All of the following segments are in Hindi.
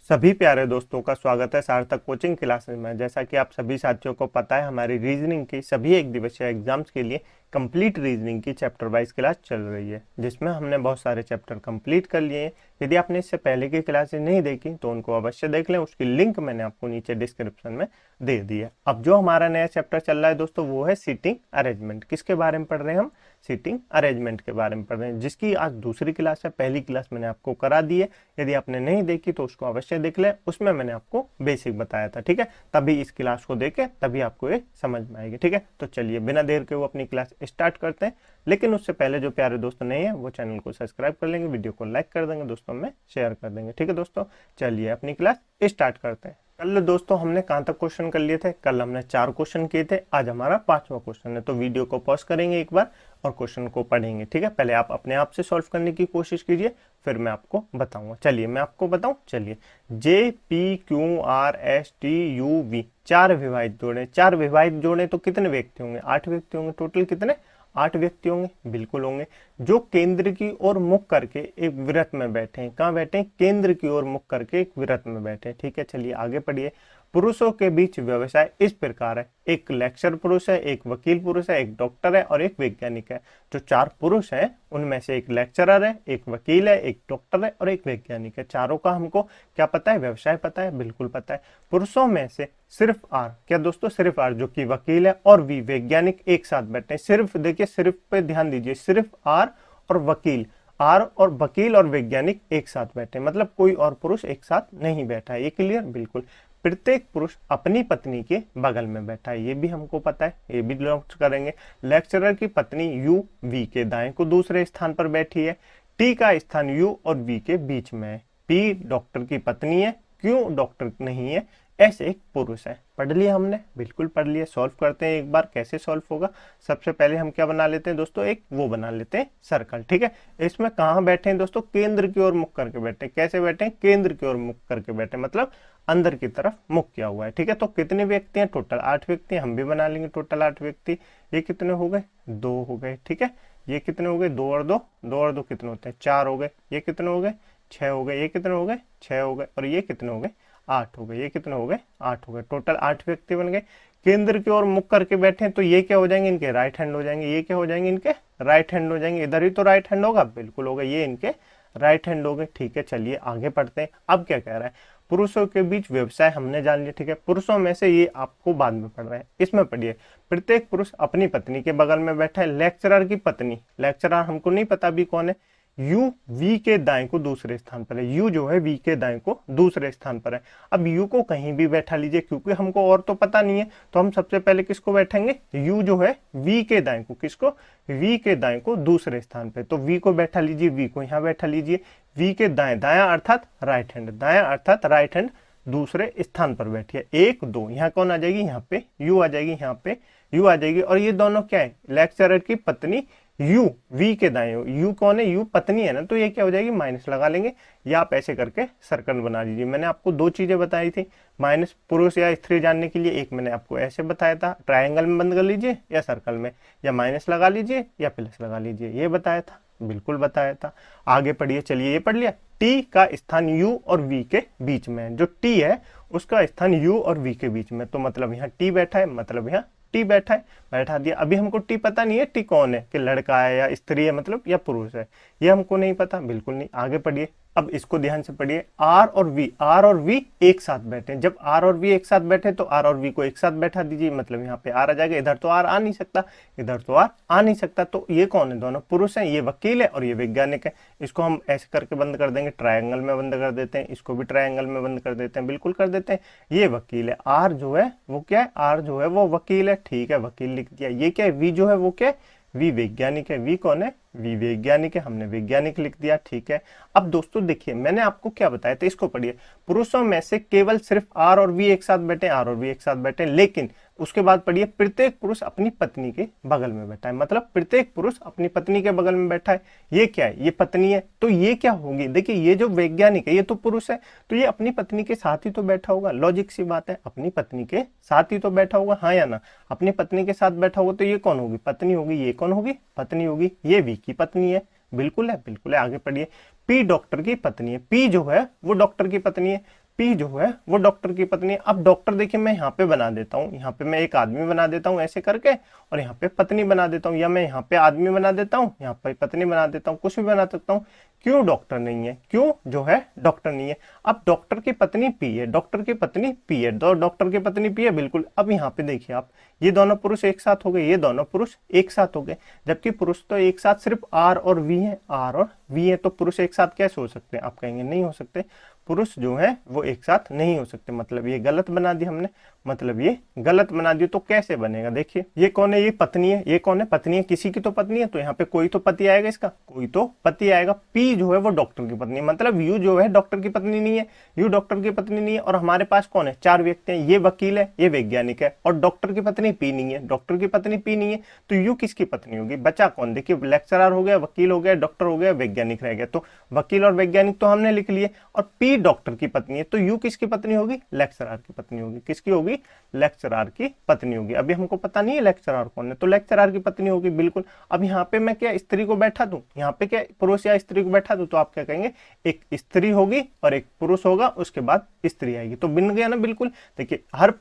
सभी प्यारे दोस्तों का स्वागत है सार्थक कोचिंग क्लासेस में। जैसा कि आप सभी साथियों को पता है, हमारी रीजनिंग की सभी एक दिवसीय एग्जाम्स के लिए कंप्लीट रीजनिंग की चैप्टर वाइज क्लास चल रही है, जिसमें हमने बहुत सारे चैप्टर कंप्लीट कर लिए हैं। यदि आपने इससे पहले की क्लासेस नहीं देखी तो उनको अवश्य देख लें, उसकी लिंक मैंने आपको नीचे डिस्क्रिप्शन में दे दी है। अब जो हमारा नया चैप्टर चल रहा है दोस्तों, वो है सीटिंग अरेंजमेंट। किसके बारे में पढ़ रहे हैं हम? सीटिंग अरेंजमेंट के बारे में पढ़ रहे हैं, जिसकी आज दूसरी क्लास है। पहली क्लास मैंने आपको करा दी है, यदि आपने नहीं देखी तो उसको अवश्य देख ले, उसमें मैंने आपको बेसिक बताया था। ठीक है, तभी इस क्लास को देखे तभी आपको ये समझ में आएगी। ठीक है, तो चलिए बिना देर के वो अपनी क्लास स्टार्ट करते हैं। लेकिन उससे पहले जो प्यारे दोस्त नहीं है वो चैनल को सब्सक्राइब कर लेंगे, वीडियो को लाइक कर देंगे, दोस्तों में शेयर कर देंगे। ठीक है दोस्तों, चलिए अपनी क्लास स्टार्ट करते हैं। कल दोस्तों हमने कहाँ तक क्वेश्चन कर लिए थे? कल हमने 4 क्वेश्चन किए थे, आज हमारा 5वां क्वेश्चन है। तो वीडियो को पॉज करेंगे एक बार और क्वेश्चन को पढ़ेंगे। ठीक है, पहले आप अपने आप से सॉल्व करने की कोशिश कीजिए, फिर मैं आपको बताऊंगा। चलिए मैं आपको बताऊं। चलिए, JPQRSTUV 4 विभाजित जोड़े। 4 विभाजित जोड़े तो कितने व्यक्ति होंगे? 8 व्यक्ति होंगे। टोटल कितने? 8 व्यक्ति होंगे, बिल्कुल होंगे। जो केंद्र की ओर मुख करके एक वृत्त में बैठे हैं। कहाँ बैठे हैं? केंद्र की ओर मुख करके एक वृत्त में बैठे हैं। ठीक है, चलिए आगे पढ़िए। पुरुषों के बीच व्यवसाय इस प्रकार है, एक लेक्चर पुरुष है, एक वकील पुरुष है, एक डॉक्टर है और एक वैज्ञानिक है। जो 4 पुरुष हैं उनमें से एक लेक्चरर है, एक वकील है, एक डॉक्टर है और एक वैज्ञानिक है। चारों का हमको क्या पता है? व्यवसाय पता है, बिल्कुल पता है। पुरुषों में से सिर्फ आर, क्या दोस्तों? सिर्फ आर, जो कि वकील है, और वी वैज्ञानिक एक साथ बैठे हैं। सिर्फ देखिए, सिर्फ पे ध्यान दीजिए, सिर्फ आर और वकील, आर और वकील और वैज्ञानिक एक साथ बैठे, मतलब कोई और पुरुष एक साथ नहीं बैठा है। ये क्लियर? बिल्कुल। प्रत्येक पुरुष अपनी पत्नी के बगल में बैठा है, ये भी हमको पता है, ये भी नोट करेंगे। लेक्चरर की पत्नी यू वी के दाएं को दूसरे स्थान पर बैठी है। टी का स्थान यू और वी के बीच में है। पी डॉक्टर की पत्नी है, क्यों डॉक्टर नहीं है, एस एक पुरुष है। पढ़ लिया हमने? बिल्कुल पढ़ लिया। सॉल्व करते हैं एक बार, कैसे सॉल्व होगा। सबसे पहले हम क्या बना लेते हैं दोस्तों? एक वो बना लेते हैं सर्कल। ठीक है, इसमें कहाँ बैठे हैं दोस्तों? केंद्र की ओर मुख करके बैठे हैं। कैसे बैठे हैं? केंद्र की ओर मुख करके बैठे, मतलब अंदर की तरफ मुख किया हुआ है। ठीक है, तो कितने व्यक्ति हैं? टोटल 8 व्यक्ति हैं। हम भी बना लेंगे टोटल 8 व्यक्ति। ये कितने हो गए? 2 हो गए। ठीक है, ये कितने हो गए? 2 और 2, 2 और 2 कितने होते हैं? 4 हो गए। ये कितने हो गए? 6 हो गए। ये कितने हो गए? 6 हो गए। और ये कितने हो गए? 8 हो गए। ये कितने हो गए? 8 हो गए। टोटल 8 व्यक्ति बन गए। केंद्र की ओर मुख करके बैठे हैं, तो ये क्या हो जाएंगे? इनके राइट हैंड हो जाएंगे। ये क्या हो जाएंगे? इनके राइट हैंड हो जाएंगे। इधर ही तो राइट हैंड होगा, बिल्कुल होगा, ये इनके राइट हैंड हो गए। ठीक है, चलिए आगे पढ़ते हैं। अब क्या कह रहा है? पुरुषों के बीच व्यवसाय हमने जान लिया। ठीक है, पुरुषों में से ये आपको बाद में पढ़ रहे हैं। इसमें पढ़िए, प्रत्येक पुरुष अपनी पत्नी के बगल में बैठा है। लेक्चरर की पत्नी, लेक्चरर हमको नहीं पता अभी कौन है। यू वी के दाएं को दूसरे स्थान पर है। यू जो है वी के दाएं को दूसरे स्थान पर है। अब यू को कहीं भी बैठा लीजिए, क्योंकि हमको और तो पता नहीं है, तो हम सबसे पहले किसको बैठेंगे? यू जो है वी के दाएं को, किसको? वी के दाएं को दूसरे स्थान पे। तो वी को बैठा लीजिए, वी को यहाँ बैठा लीजिए। वी के दाएं, दाया अर्थात राइट हैंड, दाया अर्थात राइट हैंड दूसरे स्थान पर बैठिए। 1 2, यहाँ कौन आ जाएगी? यहाँ पे यू आ जाएगी, यहाँ पे यू आ जाएगी। और ये दोनों क्या है? लेक्चरर की पत्नी यू, वी के दाएं। यू कौन है? यू पत्नी है ना, तो ये क्या हो जाएगी? माइनस लगा लेंगे, या आप ऐसे करके सर्कल बना लीजिए। मैंने आपको 2 चीजें बताई थी माइनस पुरुष या स्त्री जानने के लिए। एक मैंने आपको ऐसे बताया था, ट्रायंगल में बंद कर लीजिए या सर्कल में, या माइनस लगा लीजिए या प्लस लगा लीजिए, ये बताया था, बिल्कुल बताया था। आगे पढ़िए, चलिए ये पढ़ लिया। टी का स्थान यू और वी के बीच में है। जो टी है उसका स्थान यू और वी के बीच में, तो मतलब यहाँ टी बैठा है, मतलब यहाँ टी बैठा है, बैठा दिया। अभी हमको टी पता नहीं है, टी कौन है, कि लड़का है या स्त्री है, मतलब या पुरुष है, ये हमको नहीं पता, बिल्कुल नहीं। आगे पढ़िए, अब इसको ध्यान से पढ़िए। आर और वी, आर और वी एक साथ बैठे। जब आर और वी एक साथ बैठे तो आर और वी को एक साथ बैठा दीजिए, मतलब यहाँ पे आर आ जाएगा। इधर तो आर आ नहीं सकता, इधर तो आर आ नहीं सकता, तो ये कौन है? दोनों पुरुष हैं, ये वकील है और ये वैज्ञानिक है। इसको हम ऐसे करके बंद कर देंगे, ट्रायंगल में बंद कर देते हैं, इसको भी ट्रायंगल में बंद कर देते हैं, बिल्कुल कर देते हैं। ये वकील है, आर जो है वो क्या है? आर जो है वो वकील है। ठीक है, वकील लिख दिया। ये क्या है? वी जो है वो क्या है? वी वैज्ञानिक है। वी कौन है? वी वैज्ञानिक है, हमने वैज्ञानिक लिख दिया। ठीक है, अब दोस्तों देखिए, मैंने आपको क्या बताया था, इसको पढ़िए। पुरुषों में से केवल सिर्फ आर और वी एक साथ बैठे, आर और वी एक साथ बैठे, लेकिन उसके बाद पढ़िए, प्रत्येक पुरुष अपनी पत्नी के बगल में बैठा है, मतलब प्रत्येक पुरुष अपनी पत्नी के बगल में बैठा है। ये क्या है? ये पत्नी है, तो ये क्या होगी? देखिए, ये जो वैज्ञानिक है ये तो पुरुष है, तो ये अपनी पत्नी के साथ ही तो बैठा होगा। लॉजिक सी बात है, अपनी पत्नी के साथ ही तो बैठा होगा, हाँ या ना? अपनी पत्नी के साथ बैठा होगा, तो ये कौन होगी? पत्नी होगी। ये कौन होगी? पत्नी होगी। ये वी की पत्नी है, बिल्कुल है, बिल्कुल है। आगे पढ़िए, पी डॉक्टर की पत्नी है। पी जो है वो डॉक्टर की पत्नी है। पी जो है वो डॉक्टर की पत्नी है। अब डॉक्टर देखिए मैं यहाँ पे बना देता हूँ, यहाँ पे मैं एक आदमी बना देता हूँ ऐसे करके, और यहाँ पे पत्नी बना देता हूँ, या मैं यहाँ पे आदमी बना देता हूँ, यहाँ पे पत्नी बना देता हूँ, कुछ भी बना सकता हूँ। क्यों डॉक्टर नहीं है, क्यों जो है डॉक्टर नहीं है। अब डॉक्टर की पत्नी पी है, डॉक्टर की पत्नी पी है, दो डॉक्टर की पत्नी पी है, बिल्कुल। अब यहाँ पे देखिए आप, ये दोनों पुरुष एक साथ हो गए, ये दोनों पुरुष एक साथ हो गए, जबकि पुरुष तो एक साथ सिर्फ आर और वी है, आर और वी है, तो पुरुष एक साथ कैसे हो सकते हैं, आप कहेंगे नहीं हो सकते, पुरुष जो है वो एक साथ नहीं हो सकते, मतलब ये गलत बना दिया हमने, मतलब ये गलत बना दिया। तो कैसे बनेगा, देखिए ये कौन है, ये पत्नी है, ये कौन है, पत्नी है, किसी की तो पत्नी है, तो यहाँ पे कोई तो पति आएगा, इसका कोई तो पति आएगा। पी जो है वो डॉक्टर की पत्नी है, मतलब यू जो है डॉक्टर की पत्नी नहीं है, यू डॉक्टर की पत्नी नहीं है। और हमारे पास कौन है, चार व्यक्ति हैं, ये वकील है, ये वैज्ञानिक है, और डॉक्टर की पत्नी पी नहीं है, डॉक्टर की पत्नी पी नहीं है, तो यू किसकी पत्नी होगी, बचा कौन, देखिए लेक्चरर हो गया, वकील हो गया, डॉक्टर हो गया, वैज्ञानिक रह गया। तो वकील और वैज्ञानिक तो हमने लिख लिए, और पी डॉक्टर की पत्नी है, तो यू किसकी पत्नी होगी, लेक्चरर की पत्नी होगी, किसकी होगी, लेक्चरर की पत्नी होगी। अभी हमको पता नहीं है लेक्चरर कौन है, तो लेक्चरर की पत्नी होगी, बिल्कुल। अब यहाँ पे मैं क्या स्त्री को बैठा दूं, यहाँ पे क्या पुरुष या स्त्री को बैठा दूं, तो आप क्या कहेंगे, एक स्त्री होगी और एक पुरुष होगा, उसके बाद स्त्री आएगी, तो बन गया ना, बिल्कुल। देखिए हर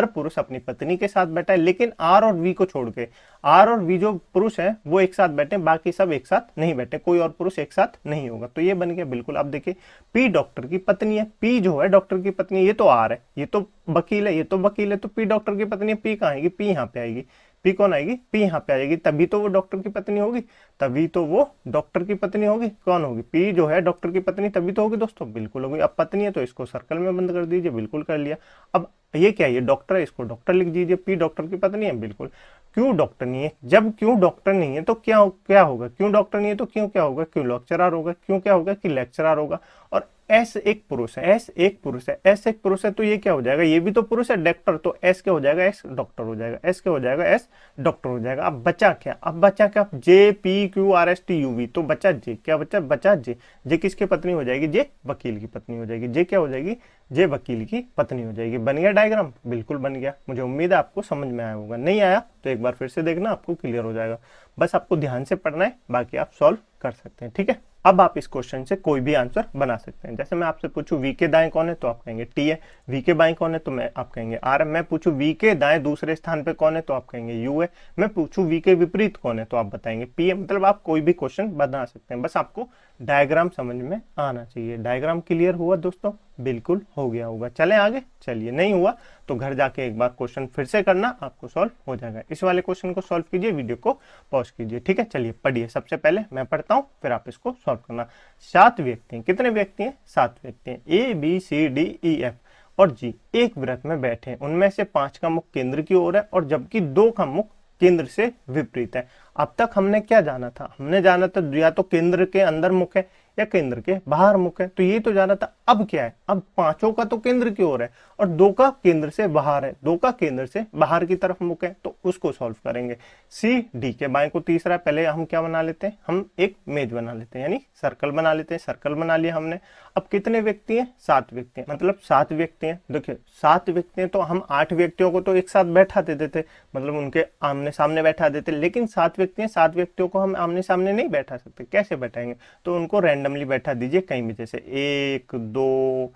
पुरुष अपनी पत्नी के साथ बैठा है, लेकिन आर और वी को छोड़ के, आर और वी जो पुरुष है वो एक साथ बैठे, बाकी सब एक साथ नहीं बैठे, कोई और पुरुष एक साथ नहीं होगा, तो ये बन गया बिल्कुल। अब देखिए पी डॉक्टर की पत्नी है, पी जो है डॉक्टर की पत्नी है, ये तो आर है, ये तो वकील है, ये तो वकील है, तो पी डॉक्टर की पत्नी है, पी कहाँ आएगी, पी यहाँ पे आएगी, पी कौन आएगी, पी यहाँ पे आएगी, तभी तो वो डॉक्टर की पत्नी होगी, तभी तो वो डॉक्टर की पत्नी होगी। कौन होगी, पी जो है डॉक्टर की पत्नी, तभी तो होगी दोस्तों, बिल्कुल होगी। अब पत्नी है तो इसको सर्कल में बंद कर दीजिए, बिल्कुल कर लिया। अब ये क्या है, ये डॉक्टर है, इसको डॉक्टर लिख दीजिए, पी डॉक्टर की पत्नी है, बिल्कुल। क्यों डॉक्टर नहीं है, जब क्यों डॉक्टर नहीं है तो क्या क्या होगा, क्यों डॉक्टर नहीं है तो क्यों क्या होगा, क्यों लेक्चरर होगा, क्यों क्या होगा कि लेक्चरर होगा। और एस एक पुरुष है, एस एक पुरुष है, एस एक पुरुष है, तो ये क्या हो जाएगा, ये भी तो पुरुष है डॉक्टर, तो एस क्या हो जाएगा, एस डॉक्टर हो जाएगा, एस क्या हो जाएगा, एस डॉक्टर हो जाएगा। अब बचा क्या, अब बचा क्या, J P Q R S T U V, तो बचा जे, क्या बचा, बचा जे, जे किसकी पत्नी हो जाएगी, जे वकील की पत्नी हो जाएगी, जे क्या हो जाएगी, जे वकील की पत्नी हो जाएगी। बन गया डायग्राम, बिल्कुल बन गया। मुझे उम्मीद है आपको समझ में आया होगा, नहीं आया तो एक बार फिर से देखना, आपको क्लियर हो जाएगा। बस आपको ध्यान से पढ़ना है, बाकी आप सॉल्व कर सकते हैं, ठीक है। अब आप इस क्वेश्चन से कोई भी आंसर बना सकते हैं। जैसे मैं आपसे पूछूं वी के दाएं कौन है, तो आप कहेंगे टी है, वी के बाएं कौन है, तो आप कहेंगे आर है। मैं पूछूं वी के दाएं दूसरे स्थान पे कौन है, तो आप कहेंगे यू है। मैं पूछूं वी के विपरीत कौन है, तो आप बताएंगे पी है। मतलब आप कोई भी क्वेश्चन बना सकते हैं, बस आपको डायग्राम समझ में आना चाहिए। डायग्राम क्लियर हुआ दोस्तों, बिल्कुल हो गया होगा। चलें आगे, चलिए। नहीं हुआ तो घर जाके एक बार क्वेश्चन फिर से करना, आपको सॉल्व हो जाएगा। इस वाले क्वेश्चन को सॉल्व कीजिए, वीडियो को पॉज कीजिए, ठीक है। चलिए पढ़िए, सबसे पहले मैं पढ़ता हूँ, फिर आप इसको सॉल्व करना। 7 व्यक्ति हैं, कितने व्यक्ति हैं, 7 व्यक्ति हैं। A B C D E F और जी एक व्रत में बैठे हैं। उनमें से 5 का मुख केंद्र की ओर है और जबकि 2 का मुख केंद्र से विपरीत है। अब तक हमने क्या जाना था, हमने जाना था या तो केंद्र के अंदर मुख है या केंद्र के बाहर मुख है, तो ये तो जाना था। अब क्या है, अब 5 का तो केंद्र की ओर है और 2 का केंद्र से बाहर है, 2 का केंद्र से बाहर की तरफ मुख है, तो उसको सॉल्व करेंगे। सी डी के बाएं को तीसरा, पहले हम क्या बना लेते हैं, हम एक मेज बना लेते हैं, यानी सर्कल बना लेते हैं। सर्कल बना लिया हमने। अब कितने व्यक्ति हैं, 7 व्यक्ति हैं, मतलब 7 व्यक्ति हैं। देखिए 7 व्यक्ति हैं तो हम 8 व्यक्तियों को तो एक साथ बैठा देते थे, मतलब उनके आमने सामने बैठा देते, लेकिन 7 व्यक्ति हैं, 7 व्यक्तियों को हम आमने सामने नहीं बैठा सकते। कैसे बैठाएंगे, तो उनको रैंडमली बैठा दीजिए कहीं भी, जैसे 1 2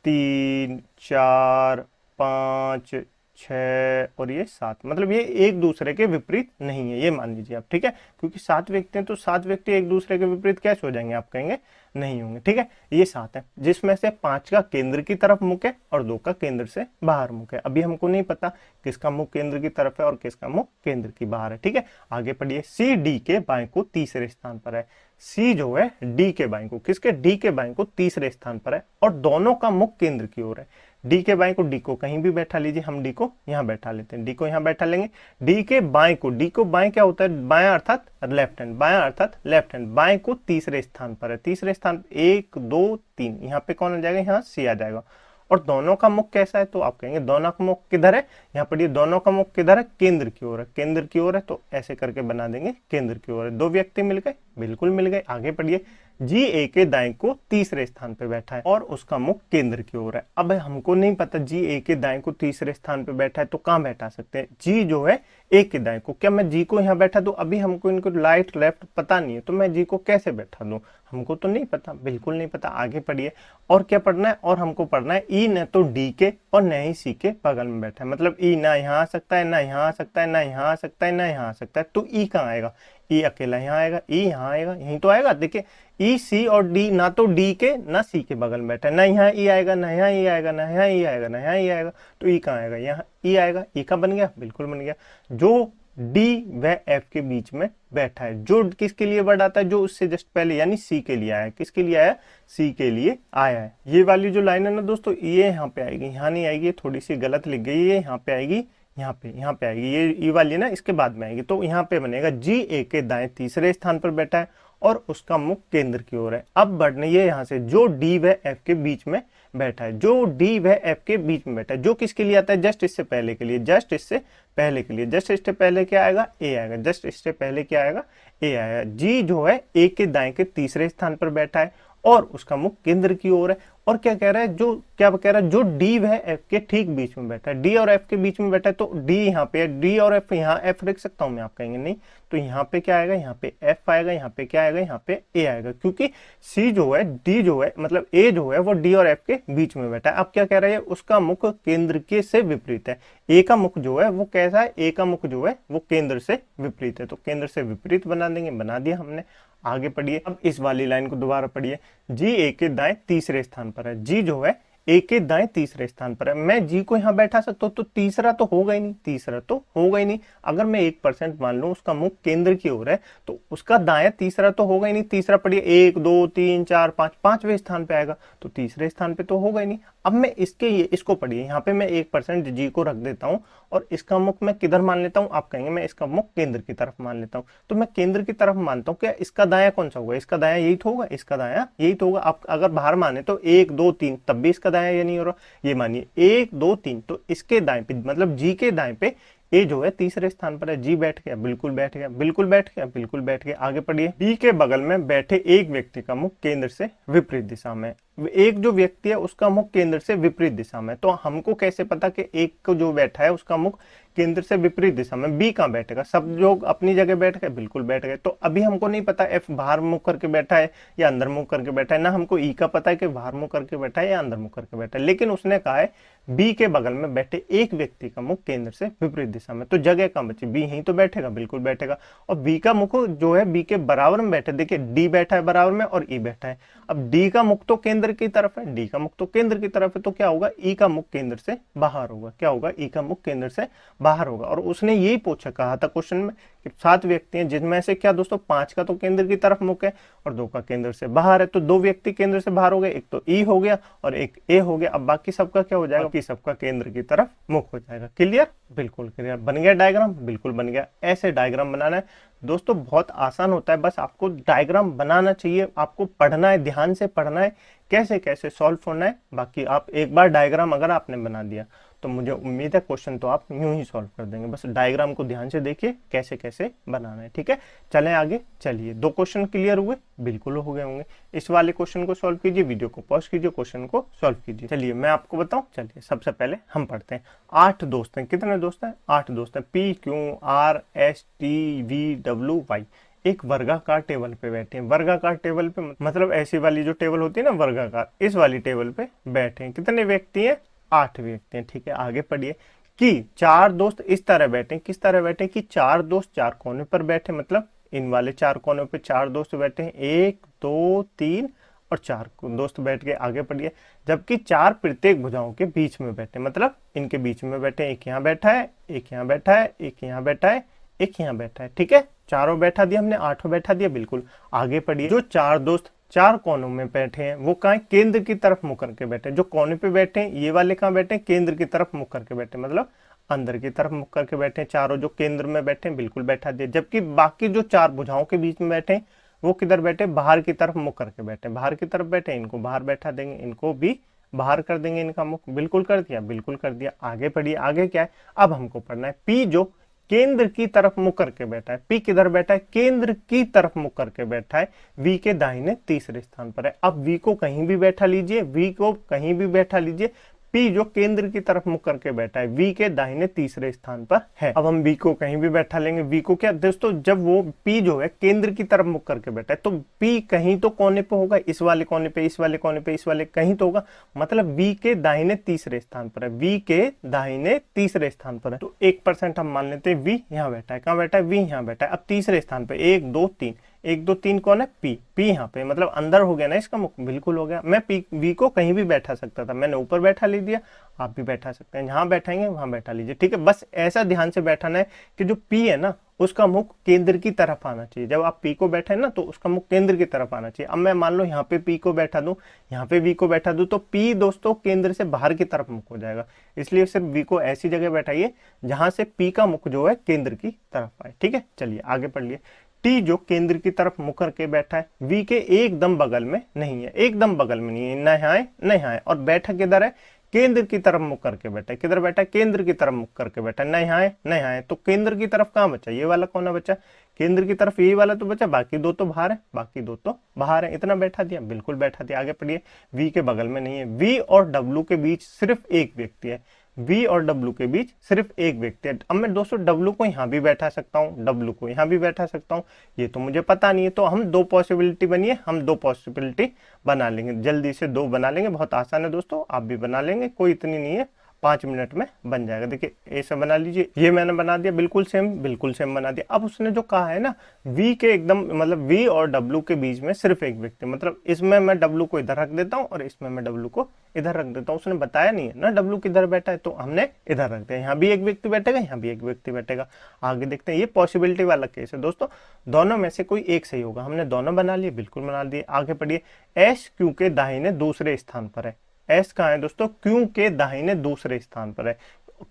3 4 5 6 और ये 7, मतलब ये एक दूसरे के विपरीत नहीं है, ये मान लीजिए आप, ठीक है। क्योंकि 7 व्यक्ति हैं तो 7 व्यक्ति एक दूसरे के विपरीत कैसे हो जाएंगे, आप कहेंगे नहीं होंगे, ठीक है। ये 7 है, जिसमें से 5 का केंद्र की तरफ मुख है और 2 का केंद्र से बाहर मुख है। अभी हमको नहीं पता किसका मुख केंद्र की तरफ है और किसका मुख केंद्र की बाहर है, ठीक है। आगे पढ़िए। सी डी के बाएं को तीसरे स्थान पर है। सी जो है डी के बाएं को, किसके, डी के बाएं को तीसरे स्थान पर है और दोनों का मुख केंद्र की ओर है। डी के बाएं को, डी को कहीं भी बैठा लीजिए, हम डी को यहाँ बैठा लेते हैं, डी को यहाँ बैठा लेंगे। डी के बाएं को, डी को बाएं क्या होता है, बायां अर्थात लेफ्ट हैंड, बायां अर्थात लेफ्ट हैंड। बाएं को तीसरे स्थान पर है, तीसरे स्थान 1 2 3, यहाँ पे कौन आ जाएगा, यहाँ सी आ जाएगा। और दोनों का मुख कैसा है, तो आप कहेंगे दोनों का मुख किधर है, यहाँ पर ये दोनों का मुख किधर है, केंद्र की ओर है, केंद्र की ओर है, तो ऐसे करके बना देंगे केंद्र की ओर है। 2 व्यक्ति मिल गए, बिल्कुल मिल गए। आगे पढ़िए। जी ए के दाएं को तीसरे स्थान पे बैठा है और उसका मुख केंद्र की ओर है। अब हमको नहीं पता जी ए के दाएं को तीसरे स्थान पे बैठा है तो कहाँ बैठा सकते हैं, जी जो है ए के दाएं को, क्या मैं जी को यहाँ बैठा दूं? अभी हमको इनको राइट लेफ्ट पता नहीं है तो मैं जी को कैसे बैठा दूं, हमको तो नहीं पता, बिल्कुल नहीं पता। आगे पढ़िए, और क्या पढ़ना है, और हमको पढ़ना है ई न तो डी के और न ही सी के बगल में बैठा है, मतलब ई ना यहाँ आ सकता है, ना यहाँ आ सकता है, ना यहाँ आ सकता है, ना यहाँ आ सकता है, तो ई कहाँ आएगा, ई अकेला यहाँ आएगा, ई यहाँ आएगा, यहीं तो आएगा। देखिए ई सी और डी, ना तो डी के ना सी के बगल में बैठा है, ना यहाँ ई आएगा, ना यहाँ ई आएगा, ना यहाँ ई आएगा, ना यहाँ ई आएगा, तो ई कहाँ आएगा, यहाँ ई आएगा। ई का बन गया, बिल्कुल बन गया। जो डी व एफ के बीच में बैठा है, जो किसके लिए वर्ड आता है, जो उससे जस्ट पहले यानी सी के लिए आया है, किसके लिए आया, सी के लिए आया है। ये वाली जो लाइन है ना दोस्तों, ये यहाँ पे आएगी, यहाँ नहीं आएगी, थोड़ी सी गलत लिख गई है, यहाँ पे आएगी, यहाँ पे आएगी, ये वाली ना इसके बाद में आएगी, तो यहाँ पे बनेगा जी ए के दाएं तीसरे स्थान पर बैठा है और उसका मुख केंद्र की ओर है। अब बढ़ने ये यहाँ से जो डी व एफ के बीच में बैठा है, जो डी व एफ के बीच में बैठा है, जो किसके लिए आता है, जस्ट इससे पहले के लिए, जस्ट इससे पहले के लिए, जस्ट इससे पहले क्या आएगा, ए आएगा, जस्ट इससे पहले क्या आएगा, ए आएगा। जी जो है ए के दाएं के तीसरे स्थान पर बैठा है और उसका मुख केंद्र की ओर है। और क्या कह रहा है, जो क्या कह रहा है, जो डी व एफ के ठीक बीच में बैठा है, डी और एफ के बीच में बैठा है, तो डी यहाँ पे है, डी और एफ, यहाँ एफ लिख सकता हूं मैं, आप कहेंगे नहीं, तो यहाँ पे क्या आएगा, यहाँ पे एफ आएगा, यहाँ पे क्या आएगा, यहाँ पे ए आएगा, क्योंकि सी जो है, डी जो है, मतलब ए जो है वो डी और एफ के बीच में बैठा है। अब क्या कह रहा है, उसका मुख केंद्र के से विपरीत है। ए का मुख जो है वो कैसा है, ए का मुख जो है वो केंद्र से विपरीत है, तो केंद्र से विपरीत बना देंगे, बना दिया हमने। आगे पढ़िए, अब इस वाली लाइन को दोबारा पढ़िए, जी ए के दाएं तीसरे स्थान पर है, जी जो है ए के दाएं तीसरे स्थान पर है। मैं जी को यहाँ बैठा सकता हूँ, तो तीसरा तो होगा ही नहीं, तीसरा तो होगा ही नहीं। अगर मैं 1% मान लूं उसका मुख केंद्र की ओर है तो उसका दाएं तीसरा तो होगा ही नहीं। तीसरा पढ़िए, 1 2 3 4 5, पांचवें स्थान पे आएगा, तो तीसरे स्थान पे तो होगा ही नहीं। अब मैं इसको पढ़िए, यहाँ पे मैं 1% जी को रख देता हूँ और इसका मुख मैं किधर मान लेता हूँ, आप कहेंगे मैं इसका मुख केंद्र की तरफ मान लेता हूँ, तो मैं केंद्र की तरफ मानता हूँ। क्या इसका दाया कौन सा होगा, इसका दाया यही तो होगा, इसका दाया यही तो होगा। आप अगर बाहर माने तो 1 2 3, तब भी इसका दाया ये नहीं हो रहा। ये मानिए 1 2 3, तो इसके दाएं पे, मतलब जी के दाएं पे ए जो है तीसरे स्थान पर है, जी बैठ गया, बिल्कुल बैठ गया, बिल्कुल बैठ गया, बिल्कुल बैठ गया। आगे पढ़िए, बी के बगल में बैठे एक व्यक्ति का मुख केंद्र से विपरीत दिशा में, एक जो व्यक्ति है उसका मुख केंद्र से विपरीत दिशा में, तो हमको कैसे पता कि एक को जो बैठा है उसका मुख केंद्र से विपरीत दिशा में, बी कहाँ बैठेगा, सब लोग अपनी जगह बैठ गए, बिल्कुल बैठ गए। तो अभी हमको नहीं पता एफ बाहर मुख करके बैठा है या अंदर मुख करके बैठा है, ना हमको ई का पता है कि बाहर मुख करके बैठा है या अंदर मुख करके बैठा है, लेकिन उसने कहा है बी के बगल में बैठे एक व्यक्ति का मुख केंद्र से विपरीत दिशा में, तो जगह कहाँ बची, बी यहीं तो बैठेगा, बिल्कुल बैठेगा। और बी का मुख जो है बी के बराबर में बैठे, देखिए डी बैठा है बराबर में और ई बैठा है। अब डी का मुख तो केंद्र की तरफ है, डी का मुख तो केंद्र की तरफ है, तो क्या होगा, ई का मुख केंद्र से बाहर होगा, क्या होगा, ई का मुख केंद्र से बाहर होगा। और उसने यही पूछा, कहा था क्वेश्चन में कि 7 व्यक्ति हैं जिनमें से क्या दोस्तों 5 का तो केंद्र की तरफ मुख है और 2 का केंद्र से बाहर है, तो 2 व्यक्ति केंद्र से बाहर हो गए, एक तो ई हो गया और एक ए हो गया। अब बाकी सबका क्या हो जाएगा, बाकी सबका केंद्र की तरफ मुख हो जाएगा। क्लियर, बिल्कुल क्लियर, बन गया डायग्राम, बिल्कुल बन गया। ऐसे डायग्राम बनाना है दोस्तों, बहुत आसान होता है, बस आपको डायग्राम बनाना चाहिए, आपको पढ़ना है, ध्यान से पढ़ना है, कैसे कैसे सॉल्व होना है। बाकी आप एक बार डायग्राम अगर आपने बना दिया तो मुझे उम्मीद है क्वेश्चन तो आप यूं ही सॉल्व कर देंगे। बस डायग्राम को ध्यान से देखिए कैसे कैसे बनाना है, ठीक है। चलें आगे, चलिए 2 क्वेश्चन क्लियर हुए, बिल्कुल हो गए होंगे। इस वाले क्वेश्चन को सॉल्व कीजिए, वीडियो को पॉज कीजिए, क्वेश्चन को सॉल्व कीजिए। चलिए मैं आपको बताऊं, चलिए सबसे पहले हम पढ़ते हैं। 8 दोस्त हैं, कितने दोस्त हैं, 8 दोस्त हैं। P Q R S T V W Y एक वर्गाकार टेबल पे बैठे हैं। वर्गाकार टेबल पे मतलब ऐसी वाली जो टेबल होती है ना वर्गाकार, इस वाली टेबल पे बैठे हैं। कितने व्यक्ति हैं, 8 व्यक्ति हैं, ठीक है। आगे पढ़िए कि 4 दोस्त इस तरह बैठे, किस तरह बैठे कि 4 दोस्त 4 कोने पर बैठे, मतलब इन वाले 4 कोनों पे 4 दोस्त बैठे हैं, 1 2 3 और 4 दोस्त बैठ गए। आगे पढ़िए, जबकि 4 प्रत्येक भुजाओं के बीच में बैठे, मतलब इनके बीच में बैठे, एक यहाँ बैठा है, एक यहाँ बैठा है, एक यहाँ बैठा है, एक यहाँ बैठा है, ठीक है। चारों बैठा दिया हमने, 8 बैठा दिया, बिल्कुल। आगे पढ़िए, जो 4 दोस्त 4 कोनों में बैठे हैं वो कहाँ, केंद्र की तरफ मुख करके बैठे। जो कोने पे बैठे हैं ये वाले कहाँ बैठे, केंद्र की तरफ मुख करके बैठे, मतलब अंदर की तरफ मुख करके बैठे। चारों जो केंद्र में बैठे बिल्कुल बैठा दिया। जबकि बाकी जो 4 भुजाओं के बीच में बैठे वो किधर बैठे, बाहर की तरफ मुख करके बैठे, बाहर की तरफ बैठे। इनको बाहर बैठा देंगे, इनको भी बाहर कर देंगे, इनका मुख, बिल्कुल कर दिया, बिल्कुल कर दिया। आगे पढ़िए, आगे क्या है, अब हमको पढ़ना है पी जो केंद्र की तरफ मुख करके बैठा है। पी किधर बैठा है? केंद्र की तरफ मुख करके बैठा है, वी के दाहिने तीसरे स्थान पर है। अब वी को कहीं भी बैठा लीजिए, वी को कहीं भी बैठा लीजिए, पी जो केंद्र की तरफ मुख करके बैठा है वी के दाहिने तीसरे स्थान पर है। अब हम वी को कहीं भी बैठा लेंगे, वी को क्या दोस्तों, जब वो पी जो है केंद्र की तरफ मुख करके बैठा है तो पी कहीं तो कोने पे होगा, इस वाले कोने पे, इस वाले कोने पे, इस वाले कहीं तो होगा, मतलब वी के दाहिने तीसरे स्थान पर है, वी के दाहिने तीसरे स्थान पर है। तो 1% हम मान लेते हैं वी यहाँ बैठा है। कहाँ बैठा है? वी यहाँ बैठा है। अब तीसरे स्थान पर 1 2 3, 1 2 3 कौन है? पी। पी यहाँ पे मतलब अंदर हो गया ना इसका मुख, बिल्कुल हो गया। मैं पी वी को कहीं भी बैठा सकता था, मैंने ऊपर बैठा ले दिया, आप भी बैठा सकते हैं, जहां बैठाएंगे वहां बैठा लीजिए, ठीक है। बस ऐसा ध्यान से बैठाना है कि जो पी है ना उसका मुख केंद्र की तरफ आना चाहिए। जब आप पी को बैठे ना तो उसका मुख केंद्र की तरफ आना चाहिए। अब मैं मान लो यहाँ पे पी को बैठा दूं, यहाँ पे वी को बैठा दूं, तो पी दोस्तों केंद्र से बाहर की तरफ मुख हो जाएगा, इसलिए सिर्फ वी को ऐसी जगह बैठाइए जहां से पी का मुख जो है केंद्र की तरफ आए, ठीक है। चलिए आगे पढ़ लिए। टी जो केंद्र की तरफ मुख करके बैठा है, वी के एकदम बगल में नहीं है, एकदम बगल में नहीं है, न यहाँ है न यहाँ है, और बैठा किधर है? केंद्र की तरफ मुख करके बैठा है। किधर बैठा है? केंद्र की तरफ मुख करके बैठा है, न यहाँ है न यहाँ है, तो केंद्र की तरफ कहाँ बचा? ये वाला कौन बचा? केंद्र की तरफ यही वाला तो बचा, बाकी दो तो बाहर है, बाकी दो तो बाहर है। इतना बैठा दिया, बिल्कुल बैठा दिया। आगे पढ़िए। वी के बगल में नहीं है, वी और डब्ल्यू के बीच सिर्फ एक व्यक्ति है, V और W के बीच सिर्फ एक व्यक्ति है। अब मैं दोस्तों W को यहाँ भी बैठा सकता हूँ, W को यहाँ भी बैठा सकता हूँ, ये तो मुझे पता नहीं है। तो हम दो पॉसिबिलिटी बनिए, हम दो पॉसिबिलिटी बना लेंगे, जल्दी से दो बना लेंगे। बहुत आसान है दोस्तों, आप भी बना लेंगे, कोई इतनी नहीं है, 5 मिनट में बन जाएगा। देखिए ऐसे बना लीजिए, ये मैंने बना दिया, बिल्कुल सेम बना दिया। अब उसने जो कहा है ना V के एकदम मतलब V और W के बीच में सिर्फ एक व्यक्ति, मतलब इसमें मैं W को इधर रख देता हूँ और इसमें मैं W को इधर रख देता हूँ। उसने बताया नहीं है ना W किधर बैठा है, तो हमने इधर रख दिया। यहाँ भी एक व्यक्ति बैठेगा, यहाँ भी एक व्यक्ति बैठेगा। आगे देखते हैं, ये पॉसिबिलिटी वाला केस है दोस्तों, दोनों में से कोई एक सही होगा। हमने दोनों बना लिए, बिल्कुल बना दिए। आगे पढ़िए। एस क्यू के दाहिने दूसरे स्थान पर है। एस कहाँ है दोस्तों? क्यू के दाहिने दूसरे स्थान पर है।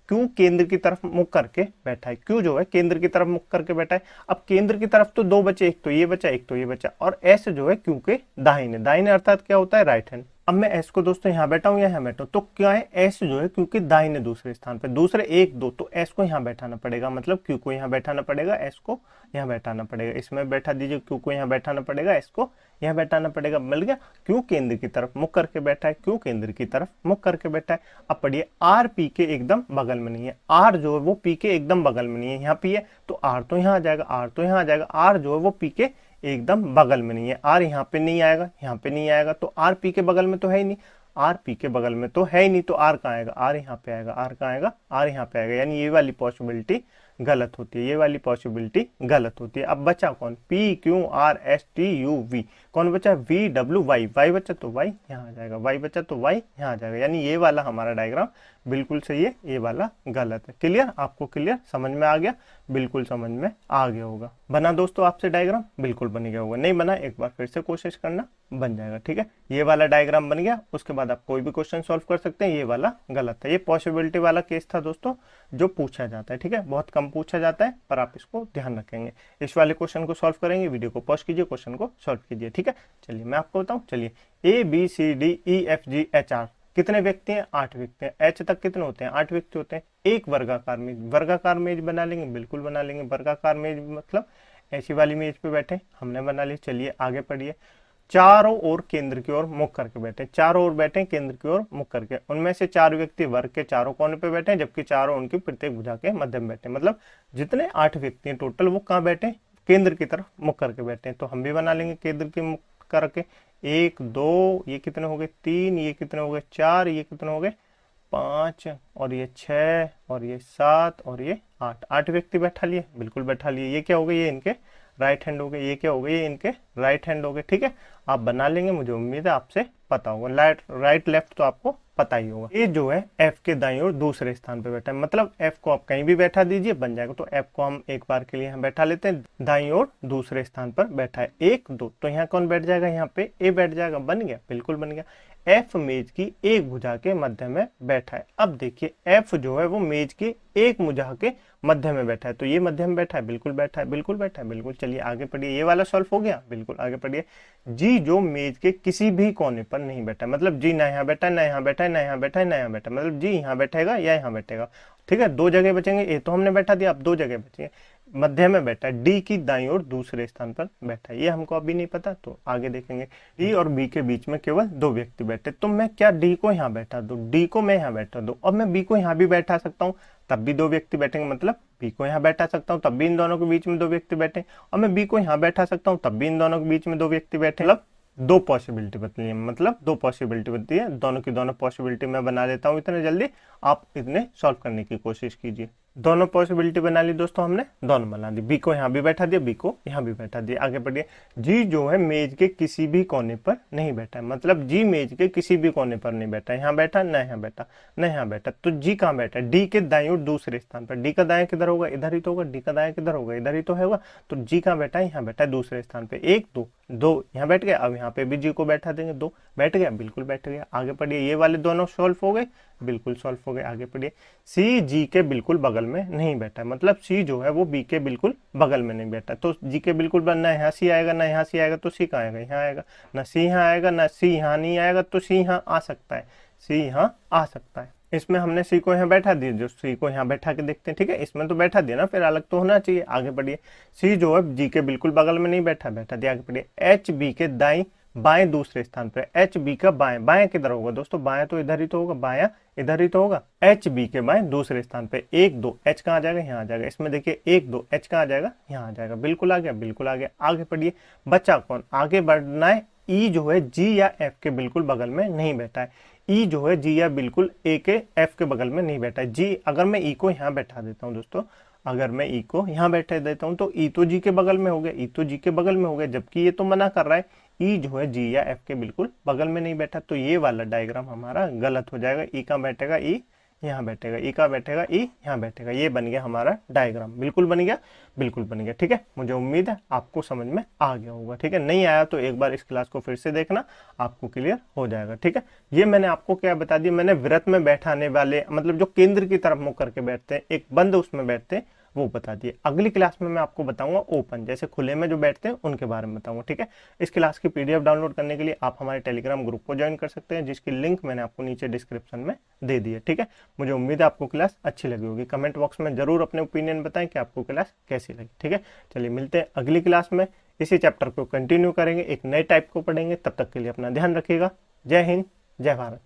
क्यू केंद्र की तरफ मुख करके बैठा है, क्यू जो है केंद्र की तरफ मुख करके बैठा है। अब केंद्र की तरफ तो दो बचे, एक तो ये बचा, एक तो ये बचा, और एस जो है क्यू के दाहिने, दाहिने अर्थात क्या होता है? Right hand. अब मैं एस को दोस्तों यहाँ बैठा हूँ या यहाँ बैठा हूँ, तो क्या है? एस जो है क्यू के दाहिने दूसरे स्थान पे, दूसरे 1 2, तो एस को यहाँ बैठाना पड़ेगा, मतलब क्यू को यहाँ बैठाना पड़ेगा, एस को यहाँ बैठाना पड़ेगा। इसमें बैठा दीजिए, क्यू को यहाँ बैठाना पड़ेगा, एस को यहाँ बैठाना पड़ेगा। मिल गया। क्यू केंद्र की तरफ मुख करके बैठा है, क्यू केंद्र की तरफ मुख करके बैठा है। अब पढ़िए। आर पी के एकदम बगल में नहीं है, आर जो है वो पी के एकदम बगल में नहीं है। यहाँ पी है तो आर तो यहाँ आ जाएगा, आर तो यहाँ आ जाएगा। आर जो है वो पी के एकदम बगल में नहीं है, आर यहाँ पे नहीं आएगा, यहाँ पे नहीं आएगा, तो आर पी के बगल में तो है ही नहीं, आर पी के बगल में तो है ही नहीं, तो आर कहाँ आएगा? आर यहाँ पे आएगा, आर कहाँ आएगा? आर यहाँ पे आएगा। यानी ये वाली पॉसिबिलिटी गलत होती है, ये वाली पॉसिबिलिटी गलत होती है। अब बचा कौन? P Q R S T U V, कौन बचा? वी डब्ल्यू वाई, वाई बचा तो वाई यहाँ आ जाएगा, वाई बचा तो वाई यहाँ आ जाएगा। यानी ये वाला हमारा डायग्राम बिल्कुल सही है, ये वाला गलत है। क्लियर? आपको क्लियर समझ में आ गया? बिल्कुल समझ में आ गया होगा। बना दोस्तों आपसे डायग्राम? बिल्कुल बन गया होगा। नहीं बना, एक बार फिर से कोशिश करना, बन जाएगा, ठीक है। ये वाला डायग्राम बन गया, उसके बाद आप कोई भी क्वेश्चन सॉल्व कर सकते हैं। ये वाला गलत है, ये पॉसिबिलिटी वाला केस था दोस्तों जो पूछा जाता है, ठीक है। बहुत कम पूछा जाता है, पर आप इसको ध्यान रखेंगे। इस वाले क्वेश्चन को सॉल्व करेंगे, वीडियो को पॉज कीजिए, क्वेश्चन को सॉल्व कीजिए, ठीक है। चलिए मैं आपको बताऊं। चलिए A B C D E F G H आर कितने व्यक्ति हैं? 8 व्यक्ति हैं। एच तक कितने होते हैं? 8 व्यक्ति होते हैं। एक वर्गाकार मेज, वर्गाकार मेज बना लेंगे, बिल्कुल बना लेंगे। वर्गाकार मेज मतलब ऐसी वाली मेज पे बैठे, हमने बना ली। चलिए आगे पढ़िए। चारों ओर केंद्र की ओर मुख करके बैठे, चारों ओर बैठे केंद्र की ओर मुख करके। उनमें से 4 व्यक्ति वर्ग के चारों कोने पे बैठे, जबकि चारों उनकी प्रत्येक भुजा के मध्य में बैठे। मतलब जितने 8 व्यक्ति हैं टोटल, वो कहाँ बैठे? केंद्र की तरफ मुख करके बैठे हैं। तो हम भी बना लेंगे केंद्र की मुख करके। 1 2, ये कितने हो गए? 3, ये कितने हो गए? 4, ये कितने हो गए? 5, और ये 6, और ये 7, और ये 8। 8 व्यक्ति बैठा लिए, बिल्कुल बैठा लिए। ये क्या हो गए? ये इनके राइट हैंड हो गए। ये क्या हो गए? ये इनके राइट हैंड हो गए, ठीक है। आप बना लेंगे, मुझे उम्मीद है आपसे पता होगा। राइट लेफ्ट तो आपको पता ही होगा। ये जो है एफ के दाईं ओर दूसरे स्थान पे बैठा है, मतलब एफ को आप कहीं भी बैठा दीजिए, बन जाएगा। तो एफ को हम एक बार के लिए यहाँ बैठा लेते हैं, दाईं ओर दूसरे स्थान पर बैठा है। 1 2, तो यहाँ कौन बैठ जाएगा? यहाँ पे ए बैठ जाएगा। बन गया, बिल्कुल बन गया। एफ मेज की एक भुजा के मध्य में बैठा है। अब देखिए एफ जो है वो मेज की एक भुजा के मध्य में बैठा है, तो ये मध्य में बैठा है, बिल्कुल बैठा है, बिल्कुल बैठा है, बिल्कुल। चलिए आगे पढ़िए, ये वाला सॉल्व हो गया, बिल्कुल आगे पढ़िए। जी जो मेज के किसी भी कोने पर नहीं बैठा, मतलब जी ना यहाँ बैठा है, ना यहाँ बैठा है, ना यहाँ बैठा है, ना यहाँ बैठा है, मतलब जी यहाँ बैठेगा या यहाँ बैठेगा। ठीक है, दो जगह बचेंगे, ए तो हमने बैठा दिया, अब दो जगह बचेंगे। मध्य में बैठा है, डी की दाईं ओर दूसरे स्थान पर बैठा है, ये हमको अभी नहीं पता, तो आगे देखेंगे। डी और बी के बीच में केवल दो व्यक्ति बैठे, तो मैं क्या डी को यहाँ बैठा दूं, डी को मैं यहाँ बैठा दूं, अब मैं बी को यहाँ भी बैठा सकता हूँ, तब भी दो व्यक्ति बैठेंगे, मतलब बी को यहाँ बैठा सकता हूँ, तब भी इन दोनों के बीच में दो व्यक्ति बैठे, और मैं बी को यहाँ बैठा सकता हूँ, तब भी इन दोनों के बीच में दो व्यक्ति बैठे, मतलब दो पॉसिबिलिटी बतली है, मतलब दो पॉसिबिलिटी बनती है, दोनों की दोनों पॉसिबिलिटी मैं बना देता हूँ इतने जल्दी, आप इतने सॉल्व करने की कोशिश कीजिए। दोनों पॉसिबिलिटी बना ली दोस्तों, हमने दोनों बना दी, बी को यहाँ भी बैठा दिया, बी को यहाँ भी बैठा दिया। आगे बढ़िए, जी जो है मेज के किसी भी कोने पर नहीं बैठा है, मतलब जी मेज के किसी भी कोने पर नहीं बैठा, यहाँ बैठा ना यहाँ बैठा ना यहाँ बैठा, तो जी कहाँ बैठा है, डी के दाईं ओर दूसरे स्थान पर। डी का दाएं किधर होगा, इधर ही तो होगा, डी का दाएं किधर होगा, इधर ही तो होगा, तो जी कहाँ बैठा है, यहाँ बैठा है दूसरे स्थान पे। एक दो दो यहाँ बैठ गया, अब यहाँ पे भी जी को बैठा देंगे, दो बैठ गया, बिल्कुल बैठ गया। आगे पढ़िए, ये वाले दोनों सॉल्व हो गए, बिल्कुल सॉल्व हो गए। आगे पढ़िए, सी जी के बिल्कुल बगल में नहीं बैठा है, मतलब सी जो है वो बी के बिल्कुल बगल में नहीं बैठा, तो जी के बिल्कुल ना यहाँ सी आएगा ना यहाँ सी आएगा, तो सी कहाँ आएगा, यहाँ आएगा, ना सी यहाँ आएगा ना सी यहाँ नहीं आएगा, तो सी यहाँ आ सकता है, सी यहाँ आ सकता है। इसमें हमने सी को यहाँ बैठा दिया, जो सी को यहाँ बैठा के देखते हैं, ठीक है, इसमें तो बैठा दिया ना, फिर अलग तो होना चाहिए। आगे बढ़िए, सी जो है जी के बिल्कुल बगल में नहीं बैठा, बैठा दिया। आगे बढ़िए, एच बी के दाई बाएं दूसरे स्थान पर, एच बी का बाएं, बाएं किधर होगा दोस्तों, बाएं तो इधर ही तो होगा, बायां इधर ही तो होगा, एच बी के बाएं दूसरे स्थान पे। एक दो एच कहाँ आ जाएगा, यहाँ आ जाएगा, इसमें देखिए एक दो एच कहाँ आ जाएगा, यहाँ आ जाएगा, बिल्कुल आ गया, बिल्कुल आ गया। आगे पढ़िए, बच्चा कौन, आगे बढ़ना है, ई जो है जी या एफ के बिल्कुल बगल में नहीं बैठा है, ई जो है जी या बिल्कुल ए के एफ के बगल में नहीं बैठा है। जी अगर मैं ई को यहाँ बैठा देता हूँ दोस्तों, अगर मैं ई को यहाँ बैठा देता हूँ, तो ई तो जी के बगल में हो गया, ई तो जी के बगल में हो गया, जबकि ये तो मना कर रहा है ई जो है जी या एफ के बिल्कुल बगल में नहीं बैठा, तो ये वाला डायग्राम हमारा गलत हो जाएगा। ई कहाँ बैठेगा, ई यहाँ बैठेगा, ई कहाँ बैठेगा, ई यहाँ बैठेगा, ये बन गया हमारा डायग्राम, बिल्कुल बन गया, बिल्कुल बन गया। ठीक है, मुझे उम्मीद है आपको समझ में आ गया होगा। ठीक है, नहीं आया तो एक बार इस क्लास को फिर से देखना, आपको क्लियर हो जाएगा। ठीक है, ये मैंने आपको क्या बता दिया, मैंने वृत्त में बैठाने वाले, मतलब जो केंद्र की तरफ मुख करके बैठते हैं, एक बंद उसमें बैठते हैं, वो बता दिए। अगली क्लास में मैं आपको बताऊंगा ओपन, जैसे खुले में जो बैठते हैं उनके बारे में बताऊंगा। ठीक है, इस क्लास की पीडीएफ डाउनलोड करने के लिए आप हमारे टेलीग्राम ग्रुप को ज्वाइन कर सकते हैं, जिसकी लिंक मैंने आपको नीचे डिस्क्रिप्शन में दे दी है। ठीक है, मुझे उम्मीद है आपको क्लास अच्छी लगी होगी। कमेंट बॉक्स में जरूर अपने ओपिनियन बताएं कि आपको क्लास कैसी लगी। ठीक है, चलिए मिलते हैं अगली क्लास में, इसी चैप्टर को कंटिन्यू करेंगे, एक नए टाइप को पढ़ेंगे। तब तक के लिए अपना ध्यान रखिएगा। जय हिंद, जय भारत।